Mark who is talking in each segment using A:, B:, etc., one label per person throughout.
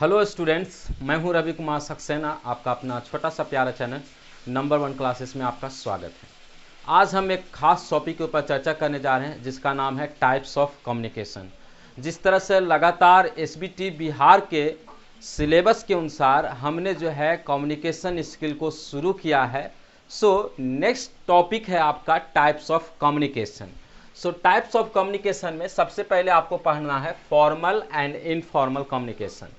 A: Hello students, मैं हूं रवि कुमार सक्सेना। आपका अपना छोटा सा प्यारा चैनल नंबर 1 क्लासेस में आपका स्वागत है। आज हम एक खास टॉपिक के ऊपर चर्चा करने जा रहे हैं जिसका नाम है टाइप्स ऑफ कम्युनिकेशन। जिस तरह से लगातार एसबीटी बिहार के सिलेबस के अनुसार हमने जो है कम्युनिकेशन स्किल को शुरू किया है, नेक्स्ट टॉपिक है आपका types of communication. Types of communication में सबसे पहले आपको पढ़ना है फॉर्मल एंड इनफॉर्मल कम्युनिकेशन।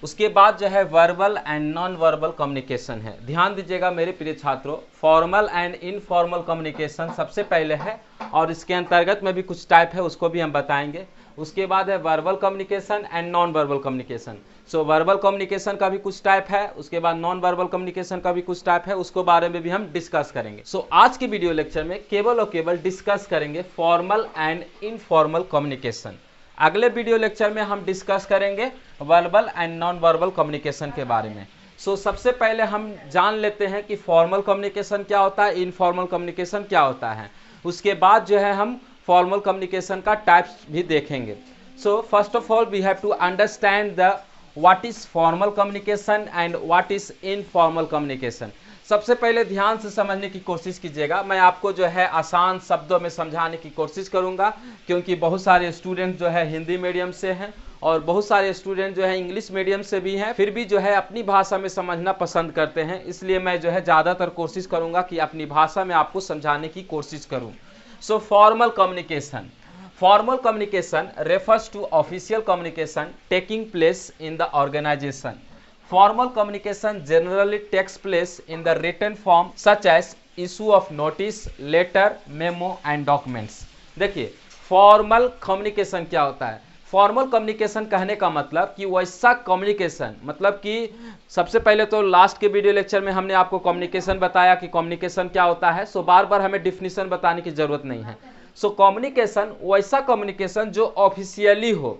A: उसके बाद जो है verbal and non verbal communication है। ध्यान दीजिएगा मेरे प्रिय छात्रों, फॉर्मल एंड इनफॉर्मल कम्युनिकेशन सबसे पहले है और इसके अंतर्गत में भी कुछ टाइप है, उसको भी हम बताएंगे। उसके बाद है verbal communication and non verbal communication. Verbal communication का भी कुछ टाइप है, उसके बाद नॉन वर्बल कम्युनिकेशन का भी कुछ टाइप है, उसको बारे में भी हम डिस्कस करेंगे। आज की वीडियो लेक्चर में केवल और केवल डिस्कस करेंगे फॉर्मल एंड इनफॉर्मल कम्युनिकेशन। अगले वीडियो लेक्चर में हम डिस्कस करेंगे verbal and non verbal communication के बारे में। सबसे पहले हम जान लेते हैं कि फॉर्मल कम्युनिकेशन क्या होता है, इनफॉर्मल कम्युनिकेशन क्या होता है। उसके बाद जो है हम फॉर्मल कम्युनिकेशन का टाइप्स भी देखेंगे। First of all we have to understand the what is formal communication and what is informal communication. सबसे पहले ध्यान से समझने की कोशिश कीजिएगा। मैं आपको जो है आसान शब्दों में समझाने की कोशिश करूंगा, क्योंकि बहुत सारे स्टूडेंट जो है हिंदी मीडियम से हैं और बहुत सारे स्टूडेंट जो है इंग्लिश मीडियम से भी हैं, फिर भी जो है अपनी भाषा में समझना पसंद करते हैं। इसलिए मैं जो है ज़्यादातर कोशिश करूंगा कि अपनी भाषा में आपको समझाने की कोशिश करूँ। Formal communication. Formal communication refers to official communication taking place in the organization. Formal communication generally takes place in the written form such as issue of notice, letter, memo and documents. देखिए formal communication क्या होता है। Formal communication कहने का मतलब कि वैसा communication, मतलब कि सबसे पहले तो लास्ट के वीडियो लेक्चर में हमने आपको कम्युनिकेशन बताया कि कम्युनिकेशन क्या होता है। बार बार हमें डिफिनीशन बताने की जरूरत नहीं है। कम्युनिकेशन वैसा कम्युनिकेशन जो ऑफिशियली हो।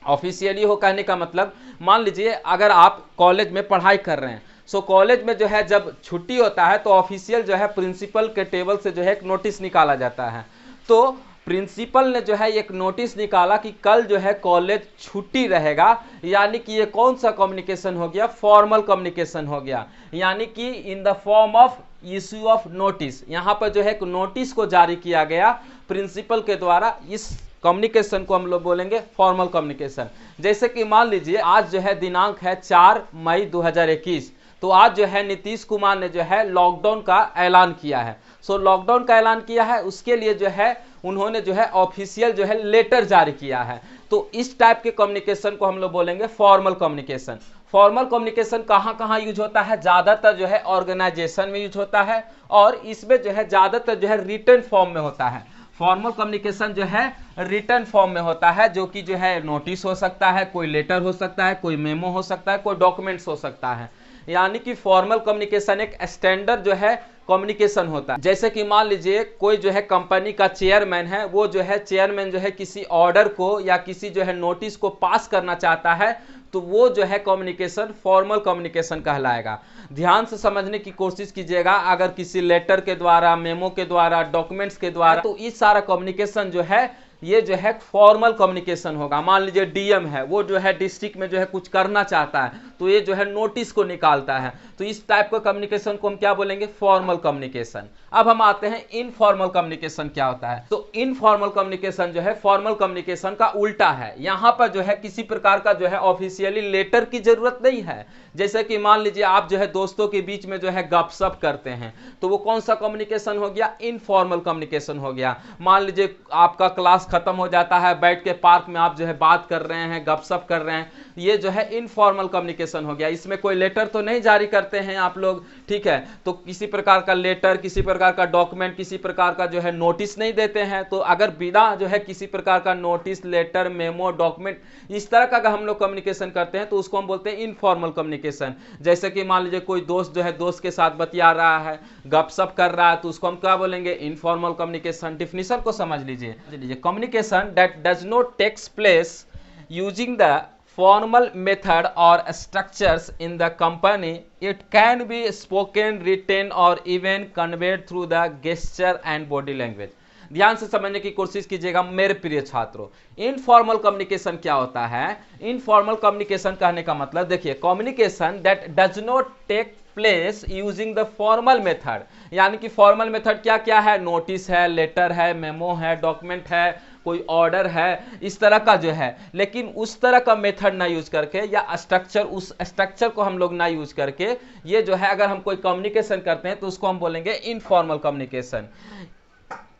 A: ऑफिशियली हो कहने का मतलब, मान लीजिए अगर आप कॉलेज में पढ़ाई कर रहे हैं, कॉलेज में जो है जब छुट्टी होता है तो ऑफिशियल जो है प्रिंसिपल के टेबल से जो है एक नोटिस निकाला जाता है। तो प्रिंसिपल ने जो है एक नोटिस निकाला कि कल जो है कॉलेज छुट्टी रहेगा, यानी कि ये कौन सा कम्युनिकेशन हो गया, फॉर्मल कम्युनिकेशन हो गया। यानी कि in the form of issue of notice, यहाँ पर जो है एक नोटिस को जारी किया गया प्रिंसिपल के द्वारा। इस कम्युनिकेशन को हम लोग बोलेंगे फॉर्मल कम्युनिकेशन। जैसे कि मान लीजिए आज जो है दिनांक है 4 मई 2021, तो आज जो है नीतीश कुमार ने जो है लॉकडाउन का ऐलान किया है। लॉकडाउन का ऐलान किया है, उसके लिए जो है उन्होंने जो है ऑफिशियल जो है लेटर जारी किया है। तो इस टाइप के कम्युनिकेशन को हम लोग बोलेंगे फॉर्मल कम्युनिकेशन। फॉर्मल कम्युनिकेशन कहाँ कहाँ यूज होता है, ज़्यादातर जो है ऑर्गेनाइजेशन में यूज होता है और इसमें जो है ज़्यादातर जो है रिटन फॉर्म में होता है। फॉर्मल कम्युनिकेशन जो है रिटन फॉर्म में होता है, जो कि जो है नोटिस हो सकता है, कोई लेटर हो सकता है, कोई मेमो हो सकता है, कोई डॉक्यूमेंट्स हो सकता है। यानी कि फॉर्मल कम्युनिकेशन एक स्टैंडर्ड जो है कम्युनिकेशन होता है। जैसे कि मान लीजिए कोई जो है कंपनी का चेयरमैन है, वो जो है चेयरमैन जो है किसी ऑर्डर को या किसी जो है नोटिस को पास करना चाहता है, तो वो जो है कम्युनिकेशन फॉर्मल कम्युनिकेशन कहलाएगा। ध्यान से समझने की कोशिश कीजिएगा। अगर किसी लेटर के द्वारा, मेमो के द्वारा, डॉक्यूमेंट्स के द्वारा, तो इस सारा कम्युनिकेशन जो है ये जो है फॉर्मल कम्युनिकेशन होगा। मान लीजिए डीएम है, वो जो है डिस्ट्रिक्ट में जो है कुछ करना चाहता है, तो ये जो है नोटिस को निकालता है। तो इस टाइप का कम्युनिकेशन को हम क्या बोलेंगे, फॉर्मल कम्युनिकेशन। अब हम आते हैं इनफॉर्मल कम्युनिकेशन क्या होता है। तो इनफॉर्मल कम्युनिकेशन जो है फॉर्मल कम्युनिकेशन का उल्टा है। यहाँ पर जो है किसी प्रकार का जो है ऑफिशियली लेटर की जरूरत नहीं है। जैसे कि मान लीजिए आप जो है दोस्तों के बीच में जो है गपशप करते हैं, तो वो कौन सा कम्युनिकेशन हो गया, इनफॉर्मल कम्युनिकेशन हो गया। मान लीजिए आपका क्लास खत्म हो जाता है, बैठ के पार्क में आप जो है बात कर रहे हैं, गपशप कर रहे हैं, ये जो है इनफॉर्मल कम्युनिकेशन हो गया। इसमें कोई लेटर तो नहीं जारी करते हैं आप लोग, ठीक है। तो किसी प्रकार का लेटर, किसी प्रकार का डॉक्यूमेंट, किसी प्रकार का जो है नोटिस नहीं देते हैं। तो अगर बिना जो है किसी प्रकार का नोटिस, लेटर, मेमो, डॉक्यूमेंट, इस तरह का अगर हम लोग कम्युनिकेशन करते हैं तो उसको हम बोलते हैं इनफॉर्मल कम्युनिकेशन। जैसे कि मान लीजिए कोई दोस्त जो है दोस्त के साथ बतिया रहा है, गपशप कर रहा है, तो उसको हम क्या बोलेंगे, इनफॉर्मल कम्युनिकेशन। डिफिनीशन को समझ लीजिए। Communication that does not takes place using the formal method or structures in the company. It can be spoken, written or even conveyed through the gesture and body language. ध्यान से समझने की कोशिश कीजिएगा मेरे प्रिय छात्रों। इनफॉर्मल कम्युनिकेशन क्या होता है? इनफॉर्मल कम्युनिकेशन कहने का मतलब देखिए, communication that does not take place using the formal method, यानी कि फॉर्मल मेथड क्या क्या है? नोटिस है, लेटर है, मेमो है, डॉक्यूमेंट है, कोई ऑर्डर है, इस तरह का जो है, लेकिन उस तरह का मेथड ना यूज करके या स्ट्रक्चर, उस स्ट्रक्चर को हम लोग ना यूज करके, ये जो है अगर हम कोई कम्युनिकेशन करते हैं तो उसको हम बोलेंगे informal communication.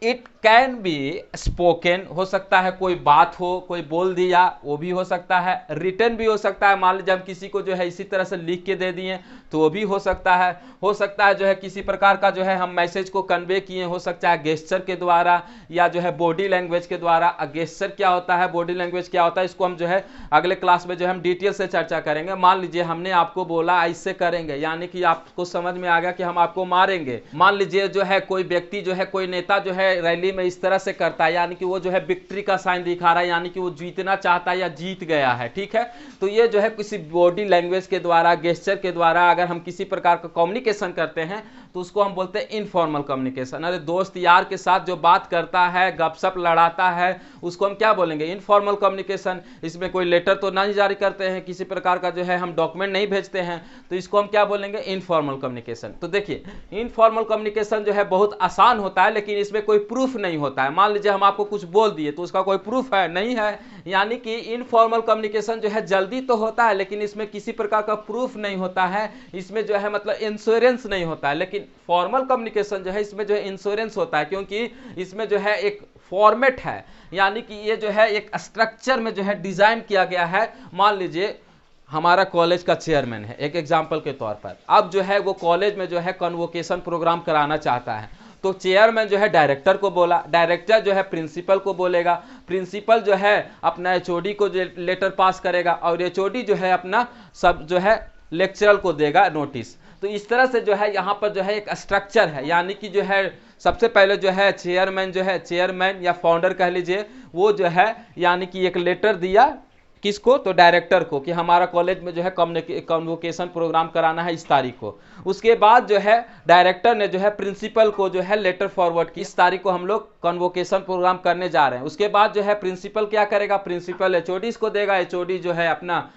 A: It can be spoken, हो सकता है कोई बात हो, कोई बोल दिया, वो भी हो सकता है। रिटर्न भी हो सकता है, मान लीजिए हम किसी को जो है इसी तरह से लिख के दे दिए तो वो भी हो सकता है। हो सकता है जो है किसी प्रकार का जो है हम मैसेज को कन्वे किए, हो सकता है गेस्चर के द्वारा या जो है बॉडी लैंग्वेज के द्वारा। गेस्चर क्या होता है, बॉडी लैंग्वेज क्या होता है, इसको हम जो है अगले क्लास में जो है हम डिटेल से चर्चा करेंगे। मान लीजिए हमने आपको बोला ऐसे करेंगे, यानी कि आपको समझ में आ गया कि हम आपको मारेंगे। मान लीजिए जो है कोई व्यक्ति जो है, कोई नेता जो है रैली में इस तरह से करता है, यानी कि वो जो है विक्ट्री का साइन दिखा रहा है, यानी कि वो जीतना चाहता है या जीत गया है, ठीक है। तो ये जो है किसी बॉडी लैंग्वेज के द्वारा, गेस्चर के द्वारा अगर हम किसी प्रकार का कम्युनिकेशन करते हैं तो उसको हम बोलते हैं इनफॉर्मल कम्युनिकेशन। अरे दोस्त यार के साथ जो बात करता है, गपशप लड़ाता है, उसको हम क्या बोलेंगे? Informal communication. इसमें कोई लेटर तो नहीं जारी करते हैं, किसी प्रकार का जो है हम डॉक्यूमेंट नहीं भेजते हैं, तो इसको हम क्या बोलेंगे? Informal communication. तो देखिए, इनफॉर्मल कम्युनिकेशन जो है बहुत आसान होता है, लेकिन इसमें कोई प्रूफ नहीं होता है। मान लीजिए हम आपको कुछ बोल दिए तो उसका कोई प्रूफ है नहीं है, यानी कि इनफॉर्मल कम्युनिकेशन जो है जल्दी तो होता है लेकिन इसमें किसी प्रकार का प्रूफ नहीं होता है, इसमें जो है मतलब इंश्योरेंस नहीं होता है। लेकिन फॉर्मल कम्युनिकेशन जो है इसमें जो है इंश्योरेंस होता है, क्योंकि इसमें जो है एक फॉर्मेट है, यानी कि ये जो है एक स्ट्रक्चर में जो है डिजाइन किया गया है। मान लीजिए हमारा कॉलेज का चेयरमैन है, एक एग्जाम्पल के तौर पर, अब जो है वो कॉलेज में जो है कन्वोकेशन प्रोग्राम कराना चाहता है, तो चेयरमैन जो है डायरेक्टर को बोला, डायरेक्टर जो है प्रिंसिपल को बोलेगा, प्रिंसिपल जो है अपना एचओडी को लेटर पास करेगा और एचओडी जो है अपना सब जो है लेक्चरर को देगा नोटिस। तो इस तरह से जो है यहाँ पर जो है एक स्ट्रक्चर है, यानी कि जो है सबसे पहले जो है चेयरमैन या फाउंडर कह लीजिए, वो जो है यानी कि एक लेटर दिया किसको? तो डायरेक्टर को, कि हमारा कॉलेज में जो है कन्वोकेशन प्रोग्राम कराना है इस तारीख को। उसके बाद जो है डायरेक्टर ने जो है प्रिंसिपल को जो है लेटर फॉरवर्ड की, इस तारीख को हम लोग कन्वोकेशन प्रोग्राम करने जा रहे हैं। उसके बाद जो है प्रिंसिपल क्या करेगा? प्रिंसिपल एचओडी को देगा, एचओडी जो है अपना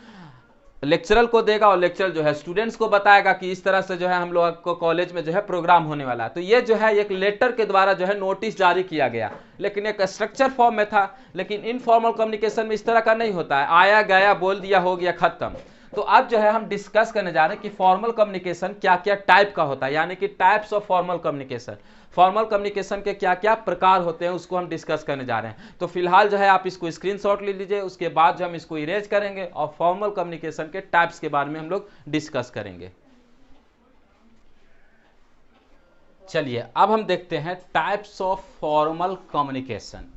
A: लेक्चरर को देगा और लेक्चरर जो है स्टूडेंट्स को बताएगा कि इस तरह से जो है हम लोग को कॉलेज में जो है प्रोग्राम होने वाला है। तो ये जो है एक लेटर के द्वारा जो है नोटिस जारी किया गया, लेकिन एक स्ट्रक्चर फॉर्म में था। लेकिन इनफॉर्मल कम्युनिकेशन में इस तरह का नहीं होता है, आया गया बोल दिया हो गया खत्म। तो अब जो है हम डिस्कस करने जा रहे हैं कि फॉर्मल कम्युनिकेशन क्या क्या टाइप का होता है, यानी कि types of formal communication. Formal communication के क्या क्या प्रकार होते हैं उसको हम डिस्कस करने जा रहे हैं। तो फिलहाल जो है आप इसको स्क्रीनशॉट ले लीजिए, उसके बाद जो हम इसको इरेज करेंगे और फॉर्मल कम्युनिकेशन के टाइप्स के बारे में हम लोग डिस्कस करेंगे। चलिए अब हम देखते हैं टाइप्स ऑफ फॉर्मल कम्युनिकेशन।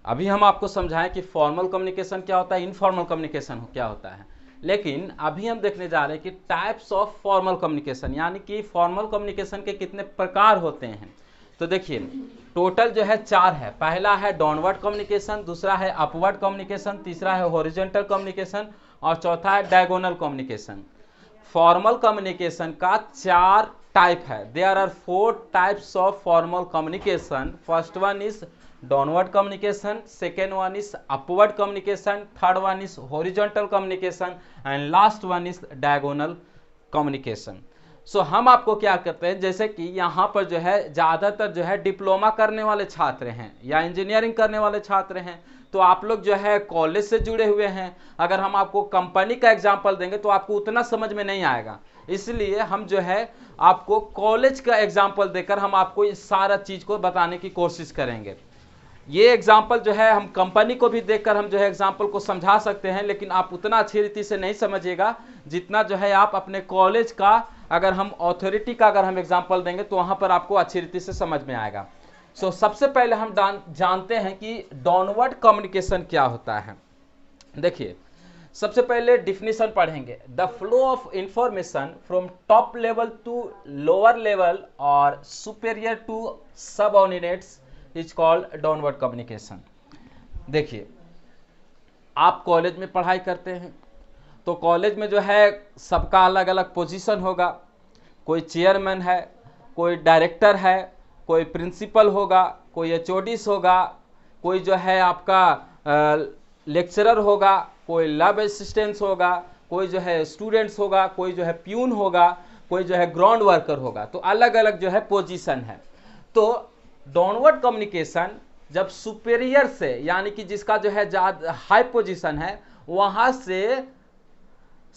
A: अभी हम आपको समझाएं कि फॉर्मल कम्युनिकेशन क्या होता है, इनफॉर्मल कम्युनिकेशन क्या होता है, लेकिन अभी हम देखने जा रहे हैं कि टाइप्स ऑफ फॉर्मल कम्युनिकेशन, यानी कि फॉर्मल कम्युनिकेशन के कितने प्रकार होते हैं। तो देखिए टोटल जो है 4 है। पहला है डाउनवर्ड कम्युनिकेशन, दूसरा है अपवर्ड कम्युनिकेशन, तीसरा है हॉरिजॉन्टल कम्युनिकेशन और चौथा है डायगोनल कम्युनिकेशन। फॉर्मल कम्युनिकेशन का 4 टाइप है। There are 4 types of formal communication. First one is downward communication, second one is upward communication, third one is horizontal communication and last one is diagonal communication. So हम आपको क्या करते हैं, जैसे कि यहाँ पर जो है ज़्यादातर जो है डिप्लोमा करने वाले छात्र हैं या इंजीनियरिंग करने वाले छात्र हैं, तो आप लोग जो है कॉलेज से जुड़े हुए हैं। अगर हम आपको कंपनी का एग्जाम्पल देंगे तो आपको उतना समझ में नहीं आएगा, इसलिए हम जो है आपको कॉलेज का एग्जाम्पल देकर हम आपको इस सारा चीज़ को बताने की कोशिश करेंगे। ये एग्जाम्पल जो है हम कंपनी को भी देखकर हम जो है एग्जाम्पल को समझा सकते हैं, लेकिन आप उतना अच्छी रीति से नहीं समझिएगा जितना जो है आप अपने कॉलेज का, अगर हम अथॉरिटी का अगर हम एग्जाम्पल देंगे तो वहाँ पर आपको अच्छी रीति से समझ में आएगा। सो सबसे पहले हम जानते हैं कि डाउनवर्ड कम्युनिकेशन क्या होता है। देखिए सबसे पहले डिफिनीशन पढ़ेंगे। The flow of information from top level to lower level और superior to subordinates is called downward communication. देखिए आप कॉलेज में पढ़ाई करते हैं तो कॉलेज में जो है सबका अलग अलग पोजीशन होगा। कोई चेयरमैन है, कोई डायरेक्टर है, कोई प्रिंसिपल होगा, कोई एचओडीस होगा, कोई जो है आपका लेक्चरर होगा, कोई लैब असिस्टेंट्स होगा, कोई जो है स्टूडेंट्स होगा, कोई जो है प्यून होगा, कोई जो है ग्राउंड वर्कर होगा। तो अलग अलग जो है पोजीशन है। तो डाउनवर्ड कम्युनिकेशन जब सुपेरियर से, यानी कि जिसका जो है हाई पोजीशन है, वहां से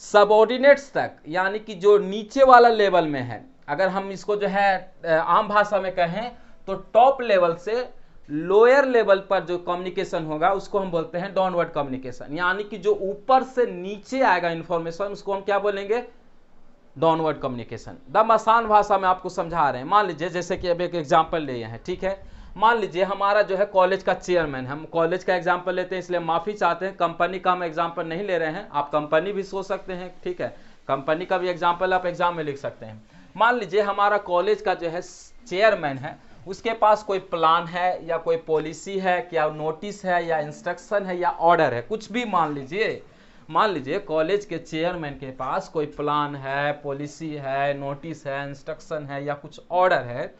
A: सबऑर्डिनेट्स तक, यानी कि जो नीचे वाला लेवल में है, अगर हम इसको जो है आम भाषा में कहें तो टॉप लेवल से लोअर लेवल पर जो कम्युनिकेशन होगा उसको हम बोलते हैं डाउनवर्ड कम्युनिकेशन। यानी कि जो ऊपर से नीचे आएगा इंफॉर्मेशन उसको हम क्या बोलेंगे, डाउनवर्ड कम्युनिकेशन। दम आसान भाषा में आपको समझा रहे हैं। मान लीजिए जैसे कि अब एक एग्जांपल लिए हैं, ठीक है। मान लीजिए हमारा जो है कॉलेज का चेयरमैन, हम कॉलेज का एग्जांपल लेते हैं इसलिए माफी चाहते हैं, कंपनी का हम एग्जांपल नहीं ले रहे हैं। आप कंपनी भी सोच सकते हैं, ठीक है, कंपनी का भी एग्जांपल आप एग्जाम में लिख सकते हैं। मान लीजिए हमारा कॉलेज का जो है चेयरमैन है, उसके पास कोई प्लान है या कोई पॉलिसी है, क्या नोटिस है या इंस्ट्रक्शन है या ऑर्डर है, कुछ भी मान लीजिए कॉलेज के चेयरमैन के पास कोई प्लान है, पॉलिसी है, नोटिस है, इंस्ट्रक्शन है या कुछ ऑर्डर है।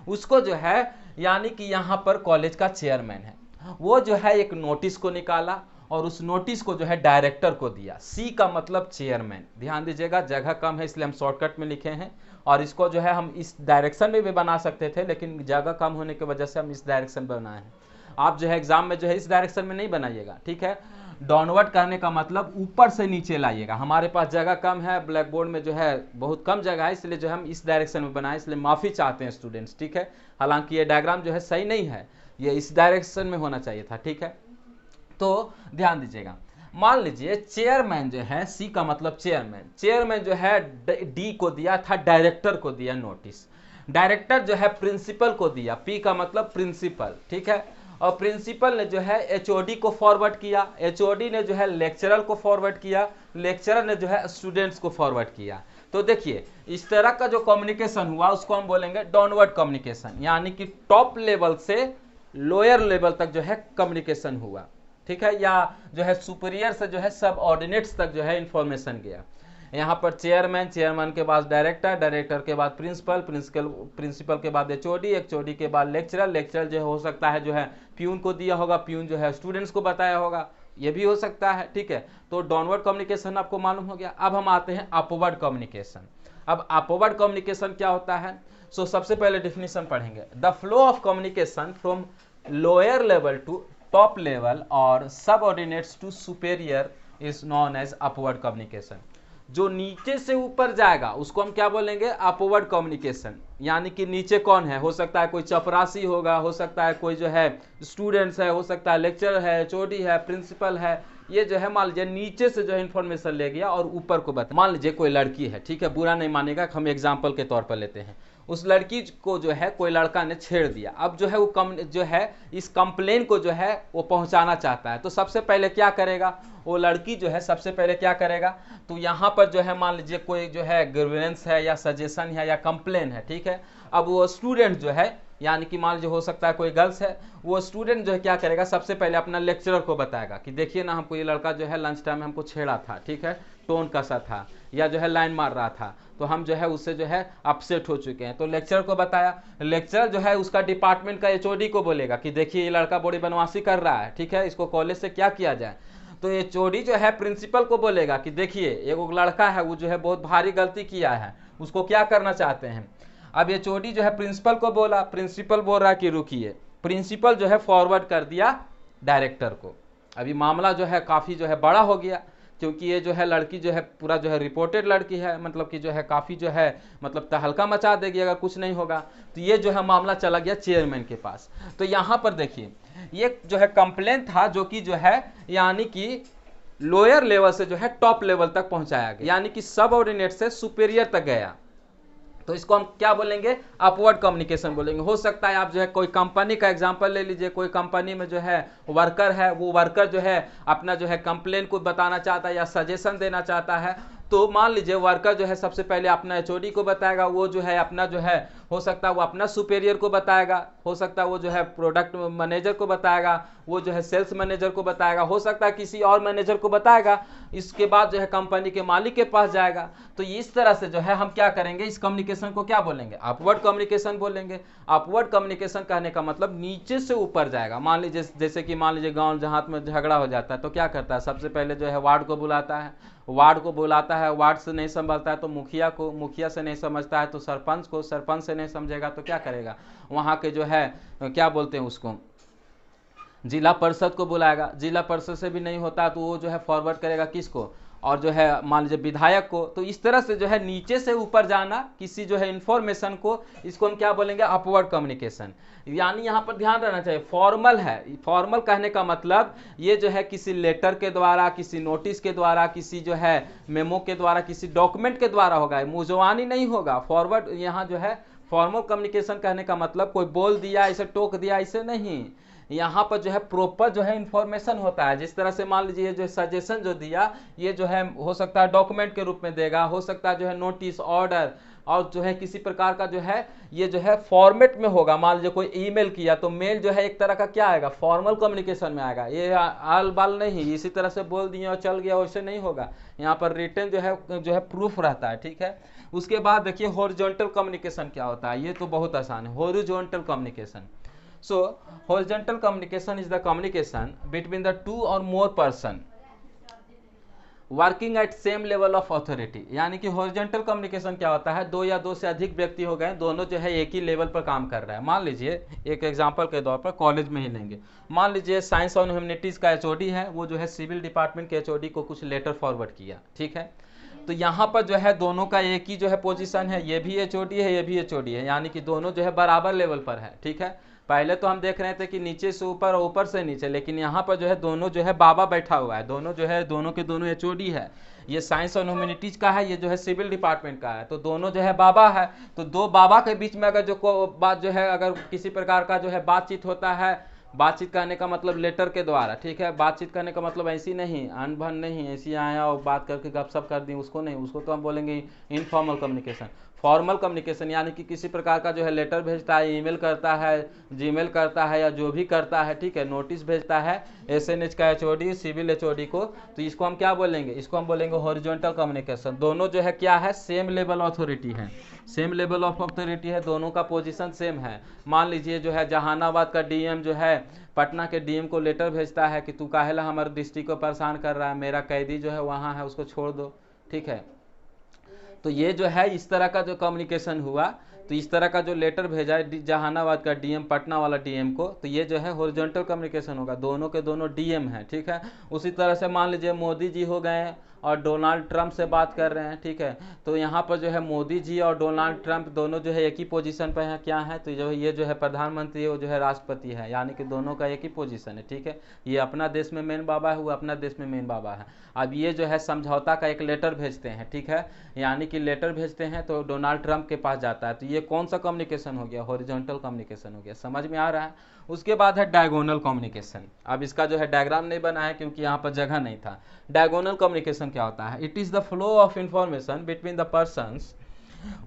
A: उसको जो है, यानी कि यहाँ पर कॉलेज का चेयरमैन है, वो जो है एक नोटिस को निकाला और उस नोटिस को जो है डायरेक्टर को दिया। सी का मतलब चेयरमैन। ध्यान दीजिएगा, जगह कम है इसलिए हम शॉर्टकट में लिखे हैं, और इसको जो है हम इस डायरेक्शन में भी बना सकते थे, लेकिन जगह कम होने की वजह से हम इस डायरेक्शन में बनाए हैं। आप जो है एग्जाम में जो है इस डायरेक्शन में नहीं बनाइएगा, ठीक है। डाउनवर्ड करने का मतलब ऊपर से नीचे लाइएगा। हमारे पास जगह कम है, ब्लैक बोर्ड में जो है बहुत कम जगह है, इसलिए जो हम इस डायरेक्शन में बनाए, इसलिए माफी चाहते हैं स्टूडेंट्स, ठीक है। हालांकि ये डायग्राम जो है सही नहीं है, ये इस डायरेक्शन में होना चाहिए था, ठीक है। तो ध्यान दीजिएगा, मान लीजिए चेयरमैन जो है, सी का मतलब चेयरमैन जो है डी को दिया था, डायरेक्टर को दिया नोटिस। डायरेक्टर जो है प्रिंसिपल को दिया, पी का मतलब प्रिंसिपल, ठीक है। और प्रिंसिपल ने जो है एचओडी को फॉरवर्ड किया, एचओडी ने जो है लेक्चरर को फॉरवर्ड किया, लेक्चरर ने जो है स्टूडेंट्स को फॉरवर्ड किया। तो देखिए इस तरह का जो कम्युनिकेशन हुआ उसको हम बोलेंगे डाउनवर्ड कम्युनिकेशन, यानी कि टॉप लेवल से लोअर लेवल तक जो है कम्युनिकेशन हुआ, ठीक है। या जो है सुपीरियर से जो है सब ऑर्डिनेट्स तक जो है इंफॉर्मेशन गया। यहाँ पर चेयरमैन के बाद डायरेक्टर के बाद प्रिंसिपल के बाद एचओडी के बाद लेक्चरर जो हो सकता है जो है प्यून को दिया होगा, प्यून जो है स्टूडेंट्स को बताया होगा, ये भी हो सकता है, ठीक है। तो डाउनवर्ड कम्युनिकेशन आपको मालूम हो गया। अब हम आते हैं अपवर्ड कम्युनिकेशन। अब अपवर्ड कम्युनिकेशन क्या होता है? सो सबसे पहले डिफिनीशन पढ़ेंगे। The flow of communication from lower level to top level और subordinates to superior is known as upward communication. जो नीचे से ऊपर जाएगा उसको हम क्या बोलेंगे? Upward communication. यानी कि नीचे कौन है? हो सकता है कोई चपरासी होगा, हो सकता है कोई जो है स्टूडेंट्स है, हो सकता है लेक्चरर है, एचओडी है, प्रिंसिपल है। ये जो है मान लीजिए नीचे से जो है इन्फॉर्मेशन ले गया और ऊपर को बता। मान लीजिए कोई लड़की है, ठीक है, बुरा नहीं मानेगा, हम एग्जाम्पल के तौर पर लेते हैं। उस लड़की को जो है कोई लड़का ने छेड़ दिया। अब जो है वो जो है इस कंप्लेन को जो है वो पहुंचाना चाहता है। तो सबसे पहले क्या करेगा वो लड़की जो है? सबसे पहले क्या करेगा? तो यहाँ पर जो है मान लीजिए कोई जो है ग्रीवेंस है या सजेशन है या कंप्लेन है, ठीक है। अब वो स्टूडेंट जो है, यानी कि मान लीजिए हो सकता है कोई गर्ल्स है, वो स्टूडेंट जो है क्या करेगा? सबसे पहले अपना लेक्चरर को बताएगा कि देखिए ना, हमको ये लड़का जो है लंच टाइम में हमको छेड़ा था, ठीक है, टोन कसा था या जो है लाइन मार रहा था, तो हम जो है उससे जो है अपसेट हो चुके हैं। तो लेक्चरर को बताया, लेक्चरर जो है उसका डिपार्टमेंट का एचओडी को बोलेगा कि देखिए ये लड़का बड़ी बदमाशी कर रहा है, ठीक है, इसको कॉलेज से क्या किया जाए। तो एचओडी जो है प्रिंसिपल को बोलेगा कि देखिए एक लड़का है वो जो है बहुत भारी गलती किया है, उसको क्या करना चाहते हैं। अब एचओडी जो है प्रिंसिपल को बोला, प्रिंसिपल बोल रहा कि रुकिए, प्रिंसिपल जो है फॉरवर्ड कर दिया डायरेक्टर को। अभी मामला जो है काफ़ी जो है बड़ा हो गया, क्योंकि ये जो है लड़की जो है पूरा जो है रिपोर्टेड लड़की है, मतलब कि जो है काफ़ी जो है मतलब तहलका मचा देगी अगर कुछ नहीं होगा। तो ये जो है मामला चला गया चेयरमैन के पास। तो यहाँ पर देखिए ये जो है कंप्लेंट था जो कि जो है यानी कि लोअर लेवल से जो है टॉप लेवल तक पहुंचाया गया, यानी कि सबऑर्डिनेट से सुपेरियर तक गया। तो इसको हम क्या बोलेंगे? अपवर्ड कम्युनिकेशन बोलेंगे। हो सकता है आप जो है कोई कंपनी का एग्जांपल ले लीजिए, कोई कंपनी में जो है वर्कर है, वो वर्कर जो है अपना जो है कंप्लेन को बताना चाहता है या सजेशन देना चाहता है, तो मान लीजिए वर्कर जो है सबसे पहले अपना एचओडी को बताएगा, वो जो है अपना जो है हो सकता है वो अपना सुपेरियर को बताएगा, हो सकता है वो जो है प्रोडक्ट मैनेजर को बताएगा, वो जो है सेल्स मैनेजर को बताएगा, हो सकता है किसी और मैनेजर को बताएगा। इसके बाद जो है कंपनी के मालिक के पास जाएगा। तो इस तरह से जो है हम क्या करेंगे, इस कम्युनिकेशन को क्या बोलेंगे, अपवर्ड कम्युनिकेशन बोलेंगे। अपवर्ड कम्युनिकेशन कहने का मतलब नीचे से ऊपर जाएगा। मान लीजिए जैसे कि मान लीजिए गाँव जहाँ में झगड़ा हो जाता है तो क्या करता है, सबसे पहले जो है वार्ड को बुलाता है, वार्ड को बुलाता है, वार्ड से नहीं संभलता है तो मुखिया को, मुखिया से नहीं समझता है तो सरपंच को, सरपंच से नहीं समझेगा तो क्या करेगा, वहाँ के जो है क्या बोलते हैं उसको, जिला परिषद को बुलाएगा। जिला परिषद से भी नहीं होता तो वो जो है फॉरवर्ड करेगा किसको, और जो है मान लीजिए विधायक को। तो इस तरह से जो है नीचे से ऊपर जाना किसी जो है इंफॉर्मेशन को, इसको हम क्या बोलेंगे, अपवर्ड कम्युनिकेशन। यानी यहाँ पर ध्यान रहना चाहिए, फॉर्मल है। फॉर्मल कहने का मतलब ये जो है किसी लेटर के द्वारा, किसी नोटिस के द्वारा, किसी जो है मेमो के द्वारा, किसी डॉक्यूमेंट के द्वारा होगा, मुंजवानी नहीं होगा। फॉरवर्ड यहाँ जो है फॉर्मल कम्युनिकेशन कहने का मतलब कोई बोल दिया, इसे टोक दिया, इसे नहीं। यहाँ पर जो है प्रॉपर जो है इंफॉर्मेशन होता है। जिस तरह से मान लीजिए जो सजेशन जो दिया, ये जो है हो सकता है डॉक्यूमेंट के रूप में देगा, हो सकता है जो है नोटिस, ऑर्डर, और जो है किसी प्रकार का जो है ये जो है फॉर्मेट में होगा। मान लीजिए कोई ईमेल किया तो मेल जो है एक तरह का क्या आएगा, फॉर्मल कम्युनिकेशन में आएगा। ये आल बाल नहीं, इसी तरह से बोल दिए और चल गया, वैसे नहीं होगा। यहाँ पर रिटन जो है प्रूफ रहता है, ठीक है। उसके बाद देखिए हॉरिजॉन्टल कम्युनिकेशन क्या होता है, ये तो बहुत आसान है। Horizontal communication, so horizontal communication is the communication between the two or more person working at same level of authority. यानी कि हॉरिजॉन्टल कम्युनिकेशन क्या होता है, दो या दो से अधिक व्यक्ति हो गए, दोनों जो है एक ही लेवल पर काम कर रहा है। मान लीजिए एक एग्जांपल के तौर पर कॉलेज में ही लेंगे, मान लीजिए साइंस और ह्यूमैनिटीज का एचओडी है, वो जो है सिविल डिपार्टमेंट के एचओडी को कुछ लेटर फॉरवर्ड किया, ठीक है। तो यहाँ पर जो है दोनों का एक ही जो है पोजीशन है, ये भी एचओडी है, ये भी एचओडी है, यानी कि दोनों जो है बराबर लेवल पर है, ठीक है। पहले तो हम देख रहे थे कि नीचे से ऊपर और ऊपर से नीचे, लेकिन यहाँ पर जो है दोनों जो है बाबा बैठा हुआ है, दोनों जो है दोनों के दोनों एचओडी है। ये साइंस और ह्यूमैनिटीज का है, ये जो है सिविल डिपार्टमेंट का है, तो दोनों जो है बाबा है। तो दो बाबा के बीच में अगर जो बात जो है, अगर किसी प्रकार का जो है बातचीत होता है, बातचीत करने का मतलब लेटर के द्वारा, ठीक है। बातचीत करने का मतलब ऐसी नहीं, अनबन नहीं, ऐसी आया और बात करके गपशप कर दी, उसको नहीं, उसको तो हम बोलेंगे इनफॉर्मल कम्युनिकेशन। फॉर्मल कम्युनिकेशन यानी कि किसी प्रकार का जो है लेटर भेजता है, ईमेल करता है, जीमेल करता है, या जो भी करता है, ठीक है, नोटिस भेजता है एसएनएच का एचओडी, सिविल एचओडी को, तो इसको हम क्या बोलेंगे, इसको हम बोलेंगे हॉरिजॉन्टल कम्युनिकेशन। दोनों जो है क्या है, सेम लेवल अथॉरिटी है, सेम लेवल ऑफ अथॉरिटी है, दोनों का पोजीशन सेम है। मान लीजिए जो है जहानाबाद का डीएम जो है पटना के डीएम को लेटर भेजता है कि तू काहेला हमारे डिस्ट्रिक्ट को परेशान कर रहा है, मेरा कैदी जो है वहाँ है, उसको छोड़ दो, ठीक है। तो ये जो है इस तरह का जो कम्युनिकेशन हुआ, तो इस तरह का जो लेटर भेजा है जहानाबाद का डीएम पटना वाला डीएम को, तो ये जो है हॉरिजॉन्टल कम्युनिकेशन होगा, दोनों के दोनों डीएम हैं, ठीक है। उसी तरह से मान लीजिए मोदी जी हो गए और डोनाल्ड ट्रंप से बात कर रहे हैं, ठीक है। तो यहाँ पर जो है मोदी जी और डोनाल्ड ट्रंप दोनों जो है एक ही पोजीशन पर हैं, क्या है, तो जो है ये जो है प्रधानमंत्री है, वो जो है राष्ट्रपति है, यानी कि दोनों का एक ही पोजीशन है, ठीक है। ये अपना देश में मेन बाबा है, वो अपना देश में मेन बाबा है। अब ये जो है समझौता का एक लेटर भेजते हैं, ठीक है, यानी कि लेटर भेजते हैं तो डोनाल्ड ट्रंप के पास जाता है। तो ये कौन सा कम्युनिकेशन हो गया, हॉरिजॉन्टल कम्युनिकेशन हो गया, समझ में आ रहा है। उसके बाद है डायगोनल कम्युनिकेशन। अब इसका जो है डायग्राम नहीं बना है क्योंकि यहाँ पर जगह नहीं था। डायगोनल कम्युनिकेशन क्या होता है, it is the flow of information between the persons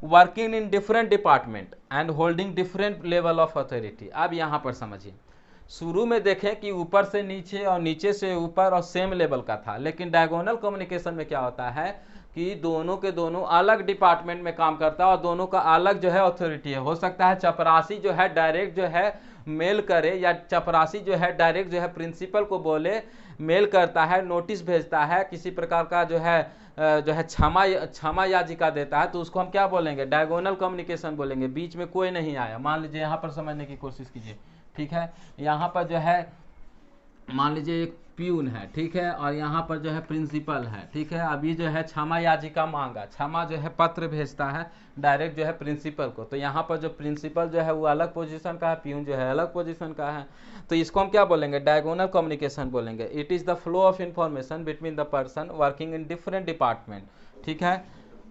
A: working in different department and holding different level of authority. अब यहाँ पर समझिए, शुरू में देखें कि ऊपर से नीचे और नीचे से ऊपर और सेम लेवल का था, लेकिन डायगोनल कम्युनिकेशन में क्या होता है कि दोनों के दोनों अलग डिपार्टमेंट में काम करता है और दोनों का अलग जो है अथॉरिटी है। हो सकता है चपरासी जो है डायरेक्ट जो है मेल करे, या चपरासी जो है डायरेक्ट जो है प्रिंसिपल को बोले, मेल करता है, नोटिस भेजता है, किसी प्रकार का जो है क्षमा याचिका देता है, तो उसको हम क्या बोलेंगे, डायगोनल कम्युनिकेशन बोलेंगे। बीच में कोई नहीं आया। मान लीजिए यहाँ पर समझने की कोशिश कीजिए, ठीक है। यहाँ पर जो है मान लीजिए एक प्यून है, ठीक है, और यहाँ पर जो है प्रिंसिपल है, ठीक है। अभी जो है क्षमा याचिका मांगा, क्षमा जो है पत्र भेजता है डायरेक्ट जो है प्रिंसिपल को, तो यहाँ पर जो प्रिंसिपल जो है वो अलग पोजीशन का है, प्यून जो है अलग पोजीशन का है, तो इसको हम क्या बोलेंगे, डायगोनल कम्युनिकेशन बोलेंगे। It is the flow of information between the person working in different department, ठीक है।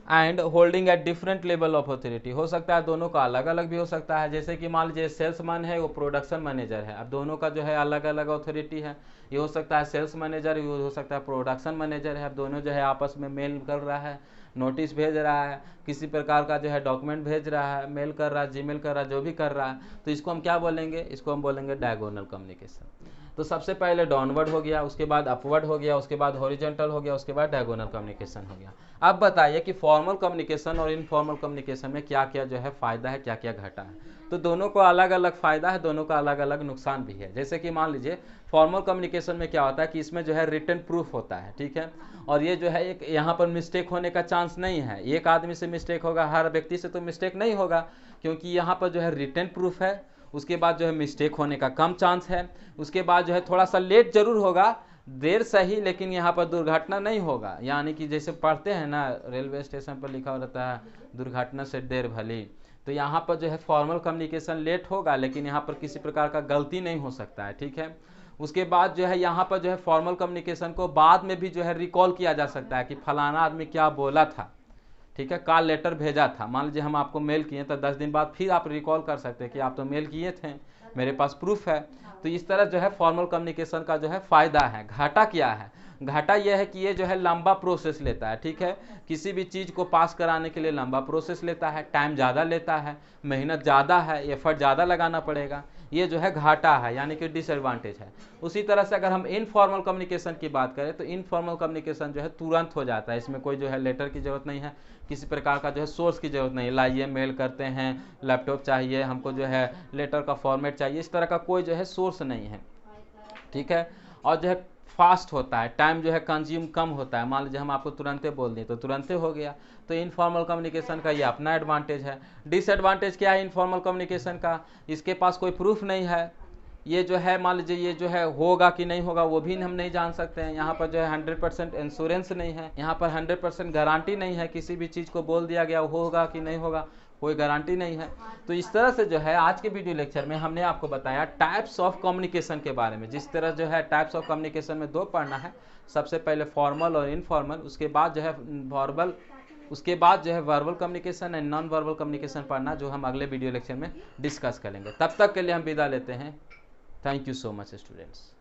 A: And holding at different level of authority. हो सकता है दोनों का अलग अलग भी हो सकता है, जैसे कि मान लीजिए सेल्समैन है वो प्रोडक्शन मैनेजर है, अब दोनों का जो है अलग अलग अथॉरिटी है। ये हो सकता है सेल्स मैनेजर, ये हो सकता है प्रोडक्शन मैनेजर है। अब दोनों जो है आपस में मेल कर रहा है, नोटिस भेज रहा है, किसी प्रकार का जो है डॉक्यूमेंट भेज रहा है, मेल कर रहा है, जीमेल कर रहा है, जो भी कर रहा है, तो इसको हम क्या बोलेंगे, इसको हम बोलेंगे डायगोनल कम्युनिकेशन। तो सबसे पहले डाउनवर्ड हो गया, उसके बाद अपवर्ड हो गया, उसके बाद हॉरिजॉन्टल हो गया, उसके बाद डायगोनल कम्युनिकेशन हो गया। अब बताइए कि फॉर्मल कम्युनिकेशन और इनफॉर्मल कम्युनिकेशन में क्या क्या जो है फ़ायदा है, क्या क्या घाटा है। तो दोनों को अलग अलग फ़ायदा है, दोनों का अलग अलग नुकसान भी है। जैसे कि मान लीजिए फॉर्मल कम्युनिकेशन में क्या होता है कि इसमें जो है रिटन प्रूफ होता है, ठीक है, और ये जो है एक यहाँ पर मिस्टेक होने का चांस नहीं है। एक आदमी से मिस्टेक होगा, हर व्यक्ति से तो मिस्टेक नहीं होगा, क्योंकि यहाँ पर जो है रिटन प्रूफ है। उसके बाद जो है मिस्टेक होने का कम चांस है। उसके बाद जो है थोड़ा सा लेट जरूर होगा, देर सही, लेकिन यहाँ पर दुर्घटना नहीं होगा। यानी कि जैसे पढ़ते हैं ना, रेलवे स्टेशन पर लिखा रहता है दुर्घटना से देर भली, तो यहाँ पर जो है फॉर्मल कम्युनिकेशन लेट होगा, लेकिन यहाँ पर किसी प्रकार का गलती नहीं हो सकता है, ठीक है। उसके बाद जो है यहाँ पर जो है फॉर्मल कम्युनिकेशन को बाद में भी जो है रिकॉल किया जा सकता है कि फलाना आदमी क्या बोला था, ठीक है, कॉल लेटर भेजा था। मान लीजिए हम आपको मेल किए तो 10 दिन बाद फिर आप रिकॉल कर सकते हैं कि आप तो मेल किए थे, मेरे पास प्रूफ है। तो इस तरह जो है फॉर्मल कम्युनिकेशन का जो है फ़ायदा है। घाटा क्या है, घाटा यह है कि ये जो है लंबा प्रोसेस लेता है, ठीक है, किसी भी चीज़ को पास कराने के लिए लंबा प्रोसेस लेता है, टाइम ज़्यादा लेता है, मेहनत ज़्यादा है, एफर्ट ज़्यादा लगाना पड़ेगा। ये जो है घाटा है, यानी कि डिसएडवांटेज है। उसी तरह से अगर हम इनफॉर्मल कम्युनिकेशन की बात करें तो इनफॉर्मल कम्युनिकेशन जो है तुरंत हो जाता है। इसमें कोई जो है लेटर की ज़रूरत नहीं है, किसी प्रकार का जो है सोर्स की ज़रूरत नहीं, लाइए मेल करते हैं, लैपटॉप चाहिए हमको, जो है लेटर का फॉर्मेट चाहिए, इस तरह का कोई जो है सोर्स नहीं है, ठीक है। और जो है फास्ट होता है, टाइम जो है कंज्यूम कम होता है। मान लीजिए हम आपको तुरंते बोल दें तो तुरंते हो गया। तो इनफॉर्मल कम्युनिकेशन का ये अपना एडवांटेज है। डिसएडवांटेज क्या है इनफॉर्मल कम्युनिकेशन का, इसके पास कोई प्रूफ नहीं है। ये जो है मान लीजिए ये जो है होगा कि नहीं होगा वो भी हम नहीं जान सकते हैं। यहाँ पर जो है 100% इंश्योरेंस नहीं है, यहाँ पर 100% गारंटी नहीं है। किसी भी चीज़ को बोल दिया गया होगा कि नहीं होगा, कोई गारंटी नहीं है। तो इस तरह से जो है आज के वीडियो लेक्चर में हमने आपको बताया टाइप्स ऑफ कम्युनिकेशन के बारे में। जिस तरह जो है टाइप्स ऑफ कम्युनिकेशन में दो पढ़ना है, सबसे पहले फॉर्मल और इनफॉर्मल, उसके बाद जो है वर्बल, उसके बाद जो है verbal communication and non verbal communication पढ़ना, जो हम अगले वीडियो लेक्चर में डिस्कस करेंगे। तब तक के लिए हम विदा लेते हैं। Thank you so much students.